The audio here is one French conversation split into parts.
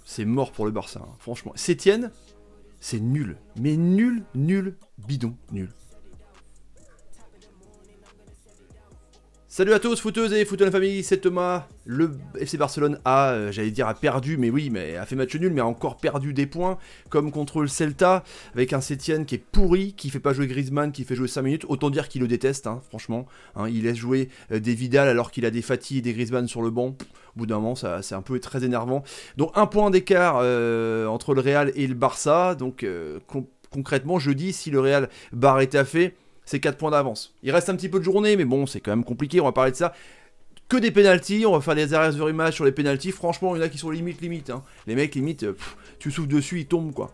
c'est mort pour le Barça, hein. Franchement. Sétienne, c'est nul. Mais nul, nul, bidon, nul. Salut à tous, footeuses et footeux de la famille, c'est Thomas. Le FC Barcelone a, j'allais dire, a perdu, mais oui, mais a fait match nul, mais a encore perdu des points, comme contre le Celta, avec un Sétienne qui est pourri, qui fait pas jouer Griezmann, qui fait jouer 5 minutes. Autant dire qu'il le déteste, hein, franchement. Hein, il laisse jouer des Vidal alors qu'il a des Fati et des Griezmann sur le banc. Au bout d'un moment, c'est un peu très énervant. Donc un point d'écart entre le Real et le Barça. Donc concrètement, jeudi, si le Real bat Retafe, c'est 4 points d'avance. Il reste un petit peu de journée, mais bon, c'est quand même compliqué, on va parler de ça. Que des pénaltys, on va faire des arrêts de rematch sur les pénaltys. Franchement, il y en a qui sont limite. Hein. Les mecs, limite, tu souffles dessus, ils tombent, quoi.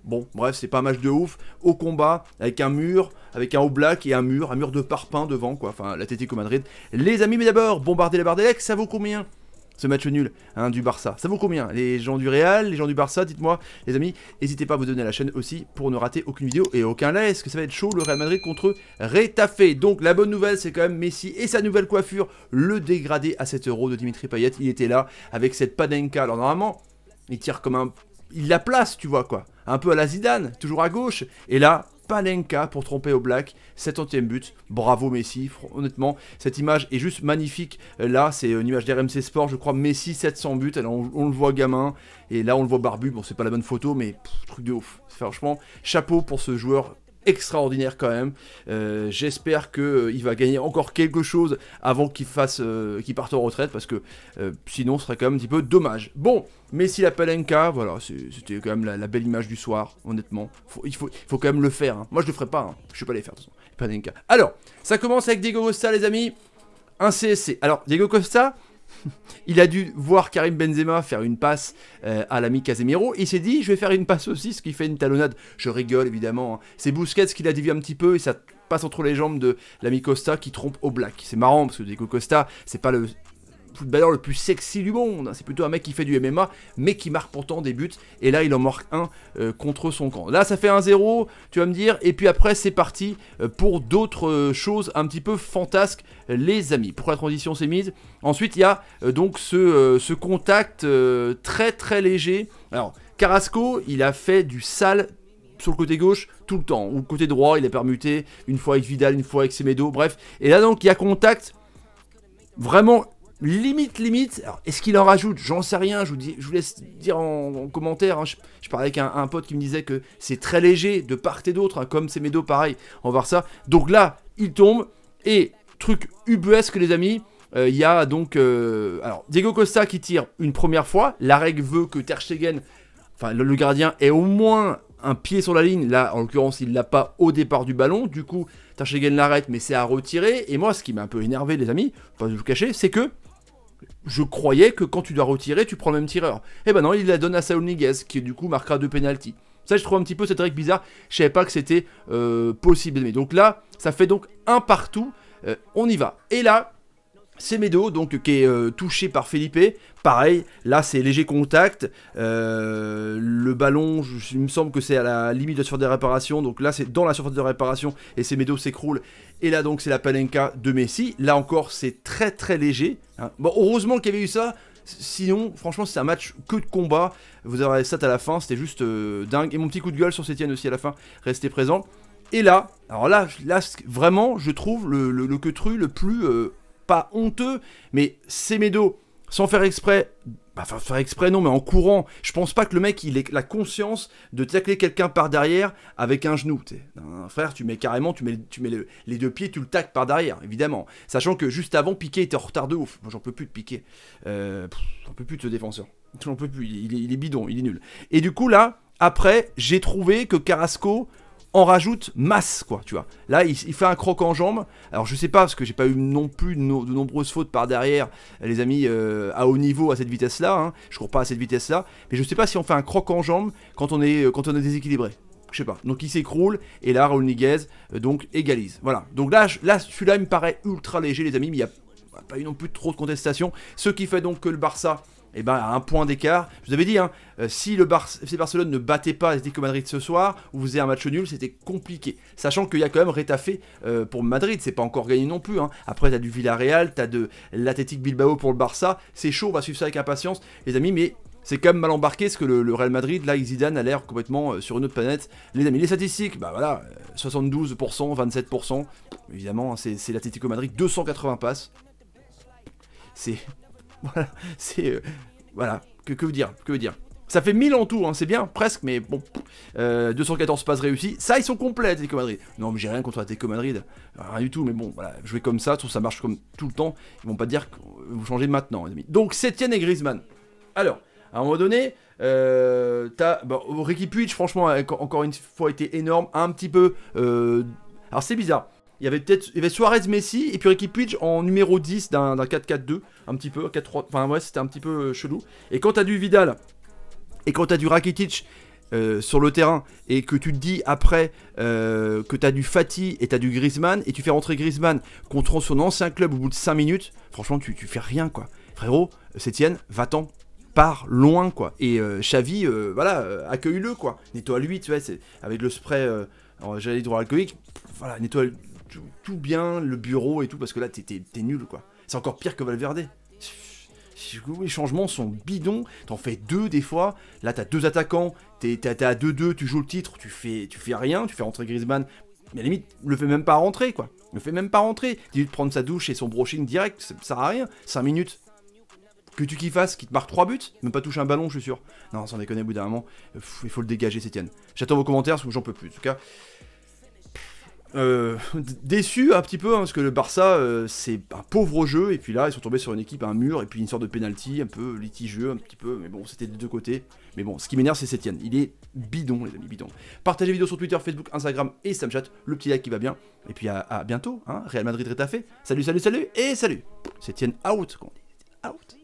Bon, bref, c'est pas un match de ouf. Au combat, avec un mur, avec un Oblak et un mur de parpaing devant, quoi. Enfin, l'Atlético Madrid. Les amis, mais d'abord, bombarder la Bardélec, ça vaut combien ? Ce match nul, hein, du Barça. Ça vaut combien? Les gens du Real, les gens du Barça, dites-moi, les amis. N'hésitez pas à vous abonner à la chaîne aussi pour ne rater aucune vidéo et aucun like. Est-ce que ça va être chaud, le Real Madrid contre Retafe? Donc la bonne nouvelle, c'est quand même Messi et sa nouvelle coiffure. Le dégradé à 7 € de Dimitri Payet. Il était là avec cette Panenka. Alors normalement, il tire comme un... Il la place, tu vois, quoi. Un peu à la Zidane, toujours à gauche. Et là... Panenka pour tromper Oblak, 70e but, bravo Messi, honnêtement, cette image est juste magnifique, là c'est une image d'RMC Sport, je crois, Messi 700 buts, alors on le voit gamin, et là on le voit barbu, bon c'est pas la bonne photo, mais truc de ouf, franchement, chapeau pour ce joueur extraordinaire quand même, j'espère qu'il va gagner encore quelque chose avant qu'il qu'il parte en retraite, parce que sinon ce serait quand même un petit peu dommage. Bon, Messi la Panenka, voilà, c'était quand même la belle image du soir, honnêtement, il faut quand même le faire, hein. Moi je le ferai pas, hein. Je vais pas les faire de toute façon, Panenka. Alors, ça commence avec Diego Costa les amis, un CSC, alors Diego Costa... Il a dû voir Karim Benzema faire une passe à l'ami Casemiro. Il s'est dit, je vais faire une passe aussi, ce qui fait une talonnade. Je rigole évidemment. Hein. C'est Busquets qui l'a dévié un petit peu et ça passe entre les jambes de l'ami Costa qui trompe Oblak. C'est marrant parce que Diego Costa, c'est pas le footballeur le plus sexy du monde. Hein. C'est plutôt un mec qui fait du MMA, mais qui marque pourtant des buts. Et là, il en marque un contre son camp. Là, ça fait 1-0, tu vas me dire. Et puis après, c'est parti pour d'autres choses un petit peu fantasques, les amis. Pourquoi la transition s'est mise? Ensuite, il y a donc ce contact très très léger. Alors, Carrasco, il a fait du sale sur le côté gauche tout le temps. Ou le côté droit, il est permuté. Une fois avec Vidal, une fois avec Semedo. Bref. Et là, donc, il y a contact vraiment... Limite, alors est-ce qu'il en rajoute? J'en sais rien, je vous laisse dire en commentaire, hein. Je parlais avec un pote qui me disait que c'est très léger de part et d'autre, hein, comme Semedo pareil, on va voir ça. Donc là, il tombe, et truc ubuesque les amis, il y a donc, alors Diego Costa qui tire une première fois, la règle veut que Ter Stegen, enfin le gardien ait au moins un pied sur la ligne, là en l'occurrence il l'a pas au départ du ballon, du coup Ter Stegen l'arrête mais c'est à retirer, et moi ce qui m'a un peu énervé les amis, pas de vous cacher, c'est que je croyais que quand tu dois retirer, tu prends le même tireur. Et ben non, il la donne à Saúl Ñíguez, qui du coup marquera 2 pénaltys. Ça, je trouve un petit peu cette règle bizarre. Je savais pas que c'était possible. Mais donc là, ça fait donc un partout. On y va. Et là, Semedo, donc qui est touché par Felipe. Pareil, là c'est léger contact. Le ballon, il me semble que c'est à la limite de la surface de réparation. Donc là, c'est dans la surface de réparation et Semedo s'écroule. Et là, donc, c'est la Panenka de Messi. Là encore, c'est très très léger. Hein. Bon, heureusement qu'il y avait eu ça. Sinon, franchement, c'est un match que de combat. Vous aurez ça à la fin. C'était juste dingue. Et mon petit coup de gueule sur Sétienne aussi à la fin. Restez présent. Et là, alors là vraiment, je trouve le queutru le plus... pas honteux, mais Semedo, sans faire exprès, bah, faire exprès non, mais en courant, je pense pas que le mec il ait la conscience de tacler quelqu'un par derrière avec un genou. Frère, tu mets carrément, tu mets les deux pieds, tu le tacles par derrière, évidemment. Sachant que juste avant, Piqué était en retard de ouf. Moi, j'en peux plus de Piqué. J'en peux plus de ce défenseur. J'en peux plus, il est bidon, il est nul. Et du coup, là, après, j'ai trouvé que Carrasco en rajoute masse, quoi, tu vois. Là, il fait un croc en jambe. Alors, je sais pas, parce que j'ai pas eu non plus de nombreuses fautes par derrière, les amis, à haut niveau à cette vitesse-là. Hein. Je cours pas à cette vitesse-là. Mais je sais pas si on fait un croc en jambe quand on est déséquilibré. Je sais pas. Donc, il s'écroule. Et là, Raúl Ñíguez, donc, égalise. Voilà. Donc là, celui-là, il me paraît ultra léger, les amis. Mais il n'y a pas eu non plus trop de contestation. Ce qui fait donc que le Barça... Et ben à un point d'écart, je vous avais dit, hein, si le FC Barcelone ne battait pas l'Atlético Madrid ce soir, ou vous faisiez un match nul, c'était compliqué. Sachant qu'il y a quand même Retafe pour Madrid, c'est pas encore gagné non plus. Hein. Après, t'as du Villarreal, t'as de l'Athletic Bilbao pour le Barça. C'est chaud, on va suivre ça avec impatience, les amis, mais c'est quand même mal embarqué, parce que le Real Madrid, là, Zidane a l'air complètement sur une autre planète. Les amis, les statistiques, bah voilà, 72%, 27%, évidemment, c'est l'Atlético Madrid, 280 passes. C'est... Voilà, c'est... voilà, que veut dire, ça fait 1000 en tout, hein, c'est bien, presque, mais bon, 214 passes réussies, ça ils sont complets, Atlético Madrid. Non, mais j'ai rien contre Atlético Madrid, rien du tout, mais bon, voilà, jouer comme ça, ça marche comme tout le temps, ils vont pas dire que vous changez maintenant, les amis. Donc, Setien et Griezmann. Alors, à un moment donné, t'as... Bon, Riqui Puig, franchement, a encore une fois été énorme, un petit peu... alors, c'est bizarre. Il y avait Suarez, Messi, et puis Riqui Puig en numéro 10 d'un 4-4-2, un petit peu, 4-3... Enfin, ouais, c'était un petit peu chelou. Et quand t'as du Vidal... Et quand t'as du Rakitic sur le terrain et que tu te dis après que t'as du Fati et t'as du Griezmann et tu fais rentrer Griezmann contre son ancien club au bout de 5 minutes, franchement tu fais rien quoi. Frérot, Setien, va-t'en, pars loin quoi. Et Xavi, voilà, accueille-le quoi. Nettoie-lui, tu vois, avec le spray gel hydroalcoolique, voilà, nettoie tout bien, le bureau et tout, parce que là t'es nul quoi. C'est encore pire que Valverde. Les changements sont bidons, t'en fais 2 des fois, là t'as 2 attaquants, t'es à 2-2, tu joues le titre, tu fais rien, tu fais rentrer Griezmann, mais à la limite, le fais même pas rentrer quoi, dis-lui de prendre sa douche et son brushing direct, ça sert à rien, 5 minutes, que tu qu'il fasse, qu'il te marque 3 buts, même pas toucher un ballon je suis sûr, non sans déconner au bout d'un moment, il faut le dégager Setien. J'attends vos commentaires parce que j'en peux plus, en tout cas... déçu un petit peu hein, parce que le Barça c'est un pauvre jeu et puis là ils sont tombés sur une équipe, un mur et puis une sorte de penalty un peu litigieux un petit peu, mais bon c'était des deux côtés, mais bon ce qui m'énerve c'est Setien, il est bidon les amis, bidon. Partagez la vidéo sur Twitter, Facebook, Instagram et Snapchat, le petit like qui va bien et puis à bientôt hein, Real Madrid Retafe, salut et salut Setien out, out.